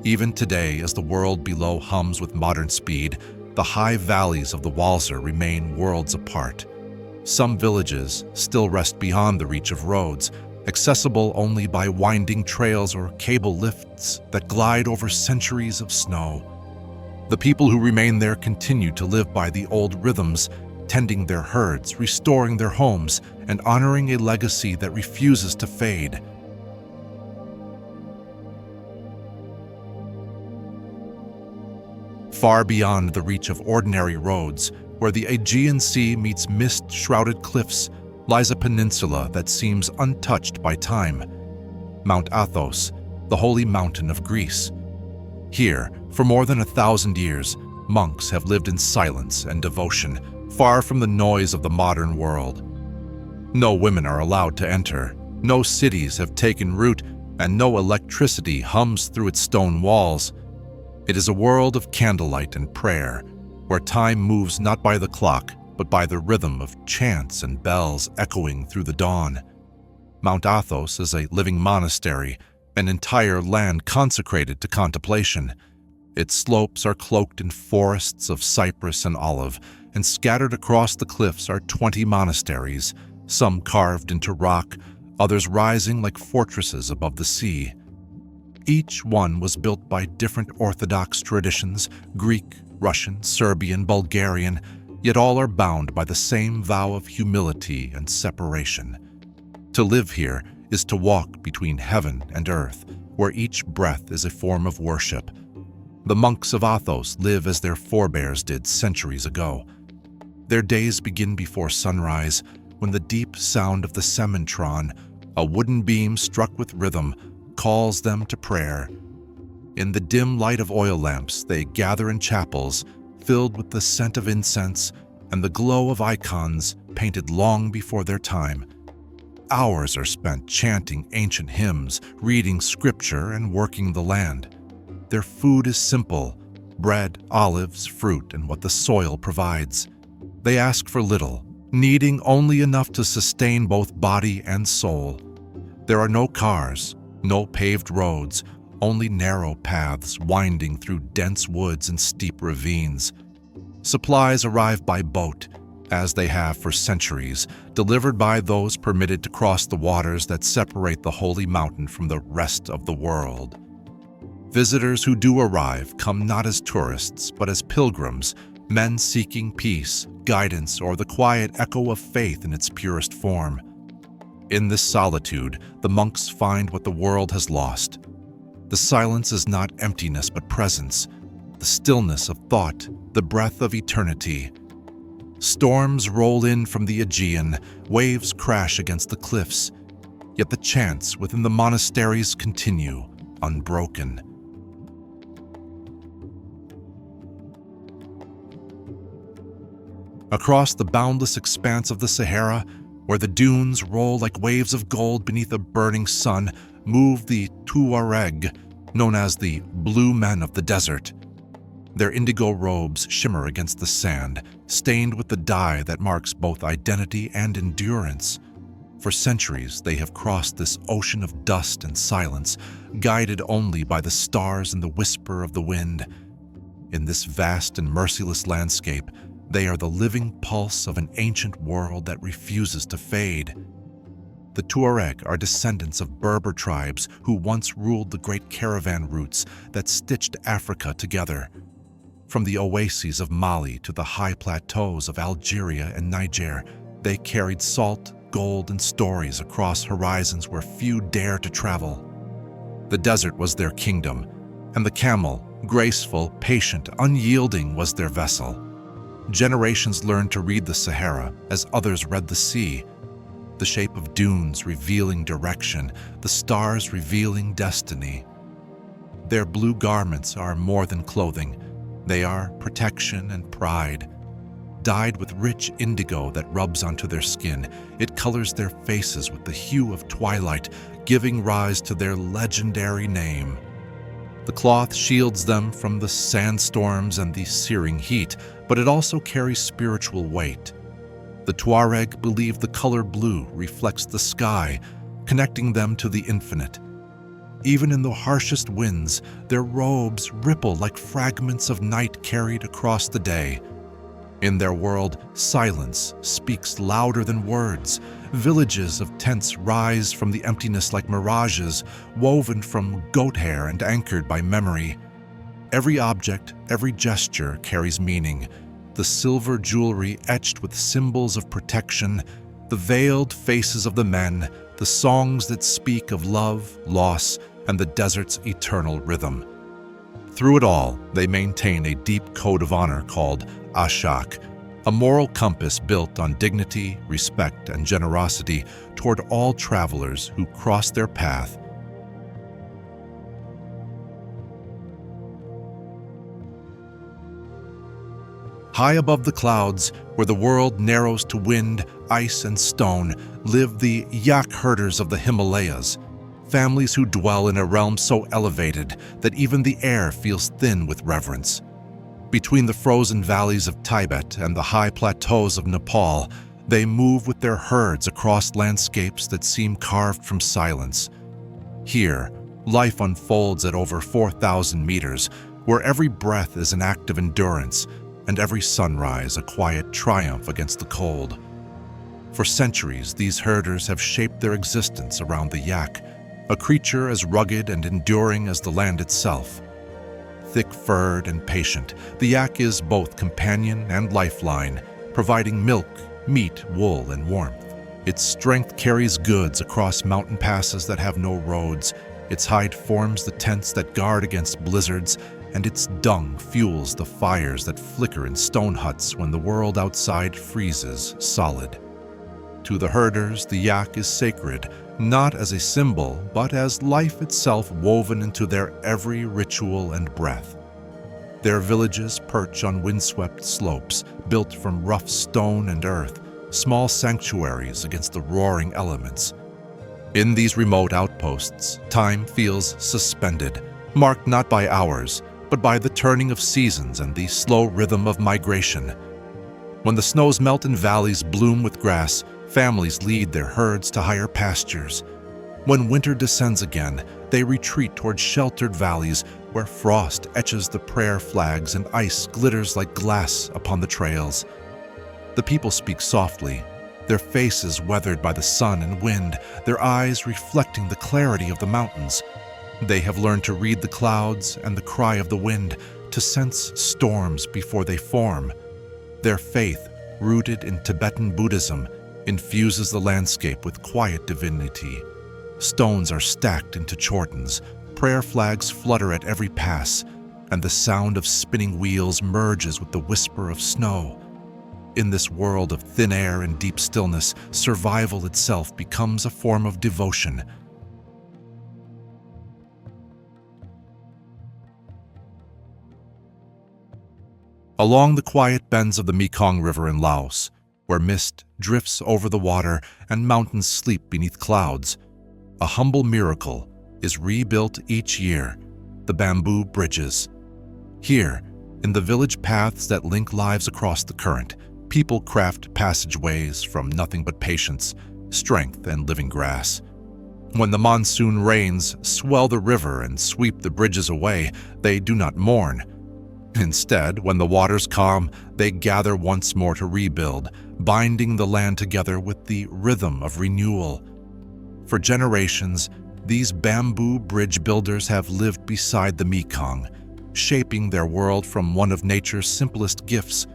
Even today, as the world below hums with modern speed, the high valleys of the Walser remain worlds apart. Some villages still rest beyond the reach of roads, accessible only by winding trails or cable lifts that glide over centuries of snow. The people who remain there continue to live by the old rhythms, tending their herds, restoring their homes, and honoring a legacy that refuses to fade. Far beyond the reach of ordinary roads, where the Aegean Sea meets mist-shrouded cliffs, lies a peninsula that seems untouched by time. Mount Athos, the holy mountain of Greece. Here, for more than 1,000 years, monks have lived in silence and devotion, far from the noise of the modern world. No women are allowed to enter, no cities have taken root, and no electricity hums through its stone walls. It is a world of candlelight and prayer, where time moves not by the clock, but by the rhythm of chants and bells echoing through the dawn. Mount Athos is a living monastery, an entire land consecrated to contemplation. Its slopes are cloaked in forests of cypress and olive, and scattered across the cliffs are 20 monasteries, some carved into rock, others rising like fortresses above the sea. Each one was built by different Orthodox traditions, Greek, Russian, Serbian, Bulgarian, yet all are bound by the same vow of humility and separation. To live here is to walk between heaven and earth, where each breath is a form of worship. The monks of Athos live as their forebears did centuries ago. Their days begin before sunrise, when the deep sound of the sementron, a wooden beam struck with rhythm, calls them to prayer. In the dim light of oil lamps, they gather in chapels filled with the scent of incense and the glow of icons painted long before their time. Hours are spent chanting ancient hymns, reading scripture, and working the land. Their food is simple: bread, olives, fruit, and what the soil provides. They ask for little, needing only enough to sustain both body and soul. There are no cars, no paved roads, only narrow paths winding through dense woods and steep ravines. Supplies arrive by boat, as they have for centuries, delivered by those permitted to cross the waters that separate the holy mountain from the rest of the world. Visitors who do arrive come not as tourists, but as pilgrims, men seeking peace, guidance, or the quiet echo of faith in its purest form. In this solitude, the monks find what the world has lost. The silence is not emptiness but presence, the stillness of thought, the breath of eternity. Storms roll in from the Aegean, waves crash against the cliffs, yet the chants within the monasteries continue, unbroken. Across the boundless expanse of the Sahara, where the dunes roll like waves of gold beneath a burning sun, move the Tuareg, known as the Blue Men of the Desert. Their indigo robes shimmer against the sand, stained with the dye that marks both identity and endurance. For centuries, they have crossed this ocean of dust and silence, guided only by the stars and the whisper of the wind. In this vast and merciless landscape, they are the living pulse of an ancient world that refuses to fade. The Tuareg are descendants of Berber tribes who once ruled the great caravan routes that stitched Africa together. From the oases of Mali to the high plateaus of Algeria and Niger, they carried salt, gold, and stories across horizons where few dare to travel. The desert was their kingdom, and the camel, graceful, patient, unyielding, was their vessel. Generations learned to read the Sahara as others read the sea, the shape of dunes revealing direction, the stars revealing destiny. Their blue garments are more than clothing. They are protection and pride. Dyed with rich indigo that rubs onto their skin, it colors their faces with the hue of twilight, giving rise to their legendary name. The cloth shields them from the sandstorms and the searing heat, but it also carries spiritual weight. The Tuareg believe the color blue reflects the sky, connecting them to the infinite. Even in the harshest winds, their robes ripple like fragments of night carried across the day. In their world, silence speaks louder than words. Villages of tents rise from the emptiness like mirages, woven from goat hair and anchored by memory. Every object, every gesture carries meaning. The silver jewelry etched with symbols of protection, the veiled faces of the men, the songs that speak of love, loss, and the desert's eternal rhythm. Through it all, they maintain a deep code of honor called Ashak, a moral compass built on dignity, respect, and generosity toward all travelers who cross their path. High above the clouds, where the world narrows to wind, ice, and stone, live the yak herders of the Himalayas, families who dwell in a realm so elevated that even the air feels thin with reverence. Between the frozen valleys of Tibet and the high plateaus of Nepal, they move with their herds across landscapes that seem carved from silence. Here, life unfolds at over 4,000 meters, where every breath is an act of endurance, and every sunrise a quiet triumph against the cold. For centuries, these herders have shaped their existence around the yak, a creature as rugged and enduring as the land itself. Thick-furred and patient, the yak is both companion and lifeline, providing milk, meat, wool, and warmth. Its strength carries goods across mountain passes that have no roads. Its hide forms the tents that guard against blizzards, and its dung fuels the fires that flicker in stone huts when the world outside freezes solid. To the herders, the yak is sacred, not as a symbol, but as life itself woven into their every ritual and breath. Their villages perch on windswept slopes, built from rough stone and earth, small sanctuaries against the roaring elements. In these remote outposts, time feels suspended, marked not by hours, but by the turning of seasons and the slow rhythm of migration. When the snows melt and valleys bloom with grass, families lead their herds to higher pastures. When winter descends again, they retreat toward sheltered valleys where frost etches the prayer flags and ice glitters like glass upon the trails. The people speak softly, their faces weathered by the sun and wind, their eyes reflecting the clarity of the mountains. They have learned to read the clouds and the cry of the wind, to sense storms before they form. Their faith, rooted in Tibetan Buddhism, infuses the landscape with quiet divinity. Stones are stacked into chortens, prayer flags flutter at every pass, and the sound of spinning wheels merges with the whisper of snow. In this world of thin air and deep stillness, survival itself becomes a form of devotion. Along the quiet bends of the Mekong River in Laos, where mist drifts over the water and mountains sleep beneath clouds, a humble miracle is rebuilt each year: the bamboo bridges. Here, in the village paths that link lives across the current, people craft passageways from nothing but patience, strength, and living grass. When the monsoon rains swell the river and sweep the bridges away, they do not mourn. Instead, when the waters calm, they gather once more to rebuild, binding the land together with the rhythm of renewal. For generations, these bamboo bridge builders have lived beside the Mekong, shaping their world from one of nature's simplest gifts.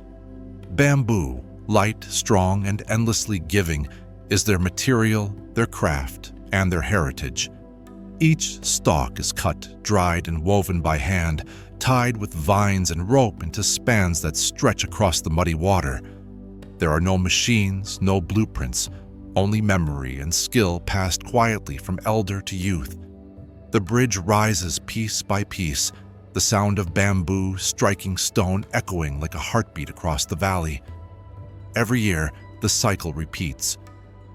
Bamboo, light, strong, and endlessly giving, is their material, their craft, and their heritage. Each stalk is cut, dried, and woven by hand, tied with vines and rope into spans that stretch across the muddy water. There are no machines, no blueprints, only memory and skill passed quietly from elder to youth. The bridge rises piece by piece, the sound of bamboo striking stone echoing like a heartbeat across the valley. Every year, the cycle repeats.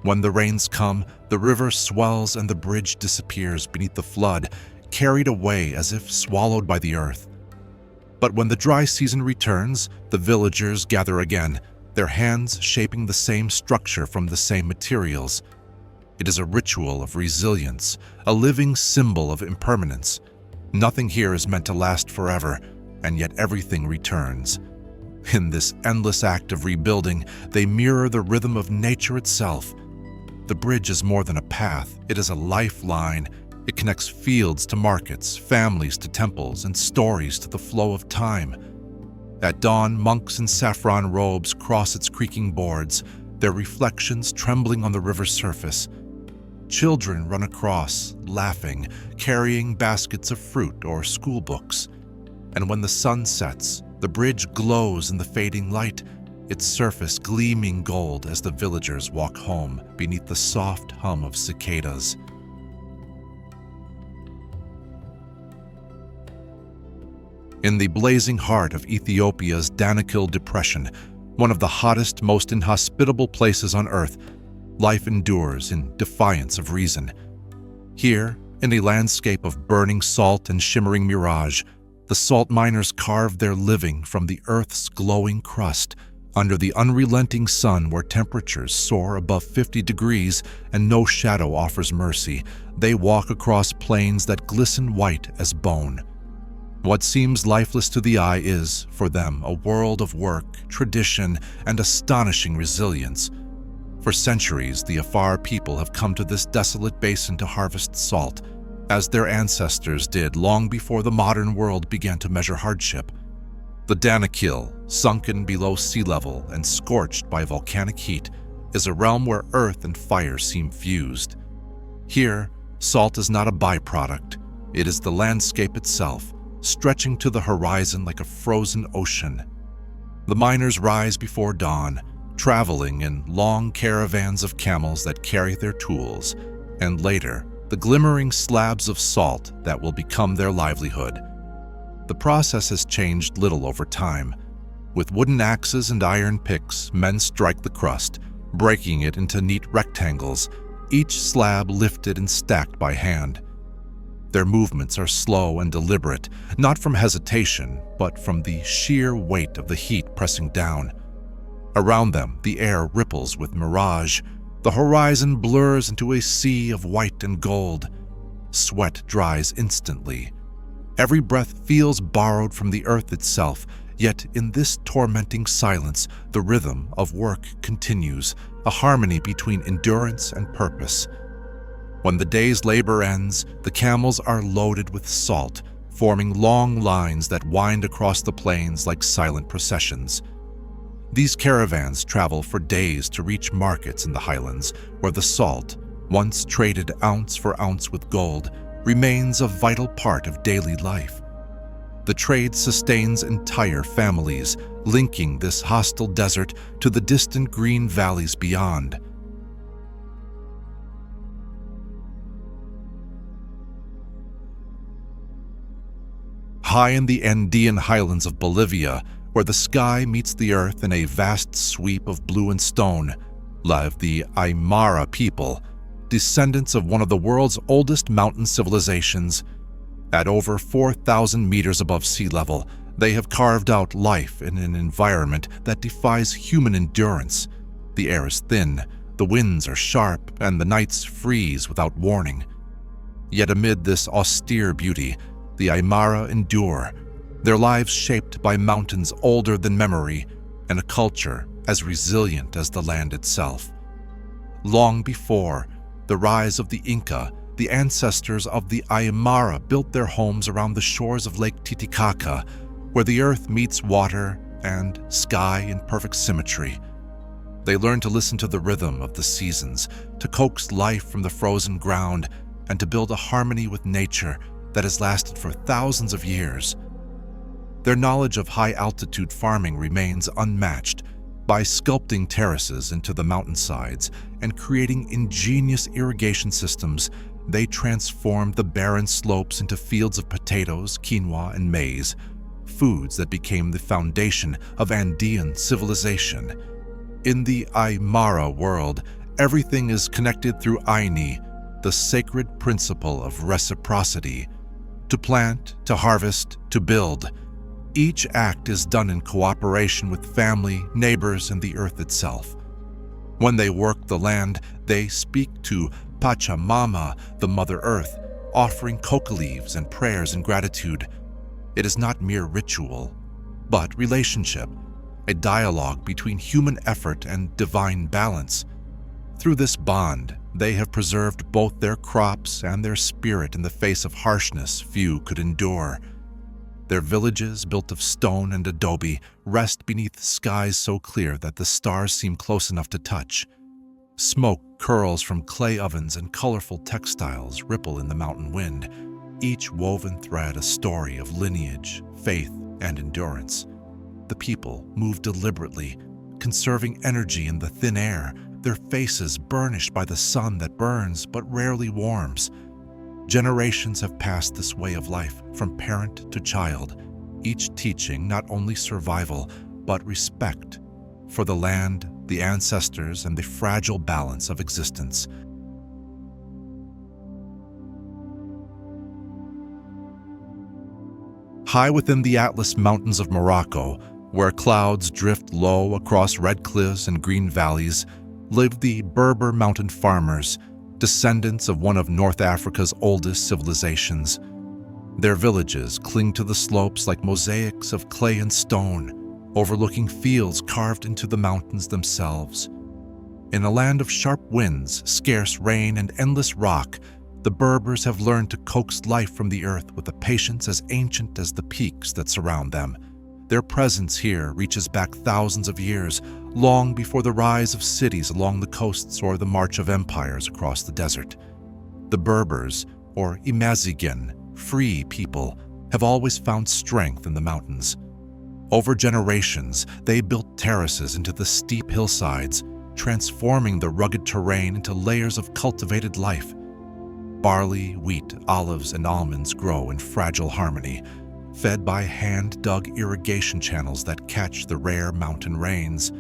When the rains come, the river swells and the bridge disappears beneath the flood, carried away as if swallowed by the earth. But when the dry season returns, the villagers gather again, their hands shaping the same structure from the same materials. It is a ritual of resilience, a living symbol of impermanence. Nothing here is meant to last forever, and yet everything returns. In this endless act of rebuilding, they mirror the rhythm of nature itself. The bridge is more than a path, it is a lifeline. It connects fields to markets, families to temples, and stories to the flow of time. At dawn, monks in saffron robes cross its creaking boards, their reflections trembling on the river's surface. Children run across, laughing, carrying baskets of fruit or school books. And when the sun sets, the bridge glows in the fading light, its surface gleaming gold as the villagers walk home beneath the soft hum of cicadas. In the blazing heart of Ethiopia's Danakil Depression, one of the hottest, most inhospitable places on earth, life endures in defiance of reason. Here, in a landscape of burning salt and shimmering mirage, the salt miners carve their living from the earth's glowing crust, under the unrelenting sun where temperatures soar above 50 degrees and no shadow offers mercy. They walk across plains that glisten white as bone. What seems lifeless to the eye is, for them, a world of work, tradition, and astonishing resilience. For centuries, the Afar people have come to this desolate basin to harvest salt, as their ancestors did long before the modern world began to measure hardship. The Danakil, sunken below sea level and scorched by volcanic heat, is a realm where earth and fire seem fused. Here, salt is not a byproduct. It is the landscape itself, stretching to the horizon like a frozen ocean. The miners rise before dawn, traveling in long caravans of camels that carry their tools, and later, the glimmering slabs of salt that will become their livelihood. The process has changed little over time. With wooden axes and iron picks, men strike the crust, breaking it into neat rectangles, each slab lifted and stacked by hand. Their movements are slow and deliberate, not from hesitation, but from the sheer weight of the heat pressing down. Around them, the air ripples with mirage. The horizon blurs into a sea of white and gold. Sweat dries instantly. Every breath feels borrowed from the earth itself, yet in this tormenting silence, the rhythm of work continues, a harmony between endurance and purpose. When the day's labor ends, the camels are loaded with salt, forming long lines that wind across the plains like silent processions. These caravans travel for days to reach markets in the highlands, where the salt, once traded ounce for ounce with gold, remains a vital part of daily life. The trade sustains entire families, linking this hostile desert to the distant green valleys beyond. High in the Andean highlands of Bolivia, where the sky meets the earth in a vast sweep of blue and stone, live the Aymara people, descendants of one of the world's oldest mountain civilizations. At over 4,000 meters above sea level, they have carved out life in an environment that defies human endurance. The air is thin, the winds are sharp, and the nights freeze without warning. Yet amid this austere beauty, the Aymara endure, their lives shaped by mountains older than memory and a culture as resilient as the land itself. Long before the rise of the Inca, the ancestors of the Aymara built their homes around the shores of Lake Titicaca, where the earth meets water and sky in perfect symmetry. They learned to listen to the rhythm of the seasons, to coax life from the frozen ground, and to build a harmony with nature that has lasted for thousands of years. Their knowledge of high-altitude farming remains unmatched. By sculpting terraces into the mountainsides and creating ingenious irrigation systems, they transformed the barren slopes into fields of potatoes, quinoa, and maize, foods that became the foundation of Andean civilization. In the Aymara world, everything is connected through Aini, the sacred principle of reciprocity. To plant, to harvest, to build. Each act is done in cooperation with family, neighbors, and the earth itself. When they work the land, they speak to Pachamama, the Mother Earth, offering coca leaves and prayers in gratitude. It is not mere ritual, but relationship, a dialogue between human effort and divine balance. Through this bond, they have preserved both their crops and their spirit in the face of harshness few could endure. Their villages, built of stone and adobe, rest beneath skies so clear that the stars seem close enough to touch. Smoke curls from clay ovens and colorful textiles ripple in the mountain wind, each woven thread a story of lineage, faith, and endurance. The people move deliberately, conserving energy in the thin air, their faces burnished by the sun that burns but rarely warms. Generations have passed this way of life from parent to child, each teaching not only survival, but respect for the land, the ancestors, and the fragile balance of existence. High within the Atlas Mountains of Morocco, where clouds drift low across red cliffs and green valleys, live the Berber mountain farmers, descendants of one of North Africa's oldest civilizations. Their villages cling to the slopes like mosaics of clay and stone, overlooking fields carved into the mountains themselves. In a land of sharp winds, scarce rain, and endless rock, the Berbers have learned to coax life from the earth with a patience as ancient as the peaks that surround them. Their presence here reaches back thousands of years, long before the rise of cities along the coasts or the march of empires across the desert. The Berbers, or Imazigen, free people, have always found strength in the mountains. Over generations, they built terraces into the steep hillsides, transforming the rugged terrain into layers of cultivated life. Barley, wheat, olives, and almonds grow in fragile harmony, fed by hand-dug irrigation channels that catch the rare mountain rains.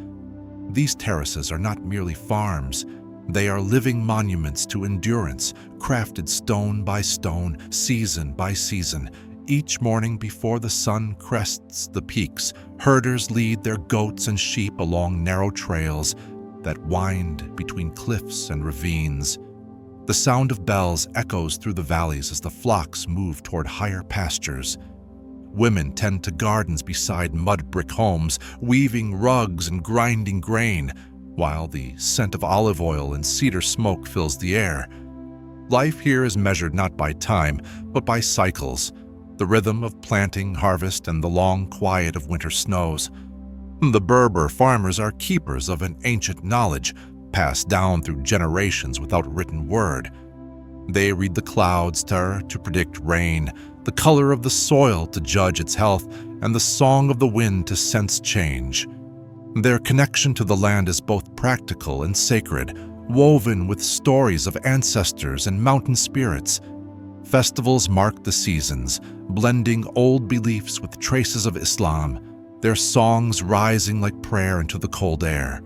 These terraces are not merely farms. They are living monuments to endurance, crafted stone by stone, season by season. Each morning before the sun crests the peaks, herders lead their goats and sheep along narrow trails that wind between cliffs and ravines. The sound of bells echoes through the valleys as the flocks move toward higher pastures. Women tend to gardens beside mud brick homes, weaving rugs and grinding grain, while the scent of olive oil and cedar smoke fills the air. Life here is measured not by time, but by cycles, the rhythm of planting, harvest, and the long quiet of winter snows. The Berber farmers are keepers of an ancient knowledge, passed down through generations without written word. They read the clouds to predict rain, the color of the soil to judge its health, and the song of the wind to sense change. Their connection to the land is both practical and sacred, woven with stories of ancestors and mountain spirits. Festivals mark the seasons, blending old beliefs with traces of Islam, their songs rising like prayer into the cold air.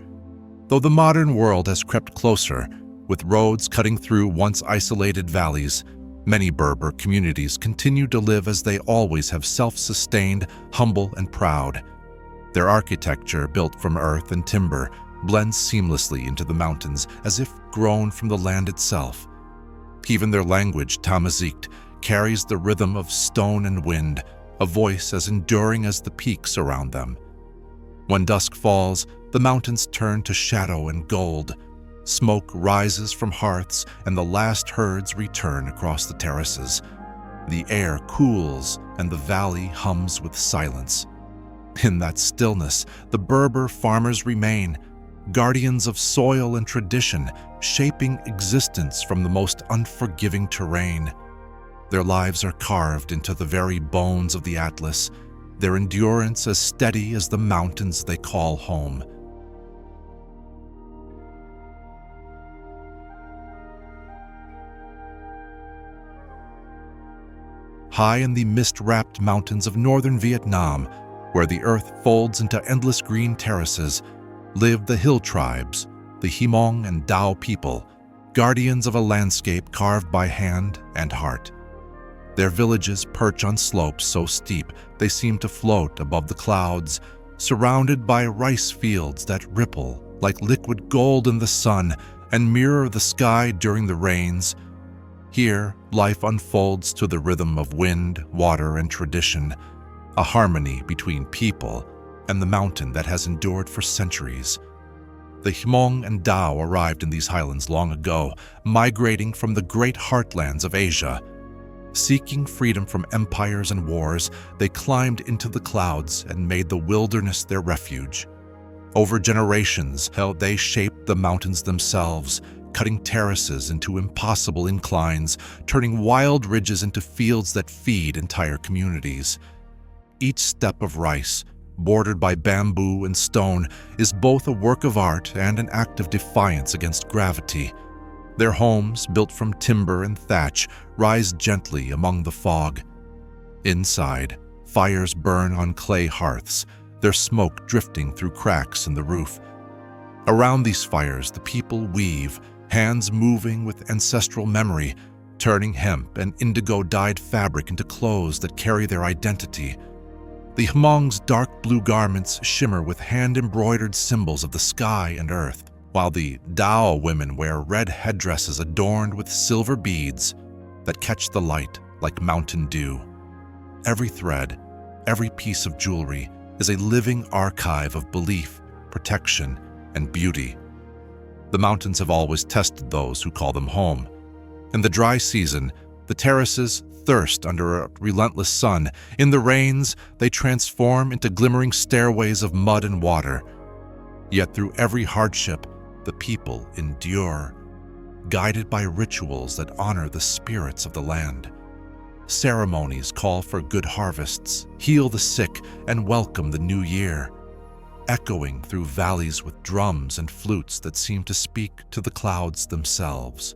Though the modern world has crept closer, with roads cutting through once isolated valleys, many Berber communities continue to live as they always have, self-sustained, humble, and proud. Their architecture, built from earth and timber, blends seamlessly into the mountains as if grown from the land itself. Even their language, Tamazight, carries the rhythm of stone and wind, a voice as enduring as the peaks around them. When dusk falls, the mountains turn to shadow and gold. Smoke rises from hearths, and the last herds return across the terraces. The air cools, and the valley hums with silence. In that stillness, the Berber farmers remain, guardians of soil and tradition, shaping existence from the most unforgiving terrain. Their lives are carved into the very bones of the Atlas, their endurance as steady as the mountains they call home. High in the mist-wrapped mountains of northern Vietnam, where the earth folds into endless green terraces, live the hill tribes, the Hmong and Dao people, guardians of a landscape carved by hand and heart. Their villages perch on slopes so steep they seem to float above the clouds, surrounded by rice fields that ripple like liquid gold in the sun and mirror the sky during the rains. Here, life unfolds to the rhythm of wind, water, and tradition, a harmony between people and the mountain that has endured for centuries. The Hmong and Dao arrived in these highlands long ago, migrating from the great heartlands of Asia. Seeking freedom from empires and wars, they climbed into the clouds and made the wilderness their refuge. Over generations, they shaped the mountains themselves, cutting terraces into impossible inclines, turning wild ridges into fields that feed entire communities. Each step of rice, bordered by bamboo and stone, is both a work of art and an act of defiance against gravity. Their homes, built from timber and thatch, rise gently among the fog. Inside, fires burn on clay hearths, their smoke drifting through cracks in the roof. Around these fires, the people weave, hands moving with ancestral memory, turning hemp and indigo-dyed fabric into clothes that carry their identity. The Hmong's dark blue garments shimmer with hand-embroidered symbols of the sky and earth, while the Dao women wear red headdresses adorned with silver beads that catch the light like mountain dew. Every thread, every piece of jewelry is a living archive of belief, protection, and beauty. The mountains have always tested those who call them home. In the dry season, the terraces thirst under a relentless sun. In the rains, they transform into glimmering stairways of mud and water. Yet through every hardship, the people endure, guided by rituals that honor the spirits of the land. Ceremonies call for good harvests, heal the sick, and welcome the new year, echoing through valleys with drums and flutes that seem to speak to the clouds themselves.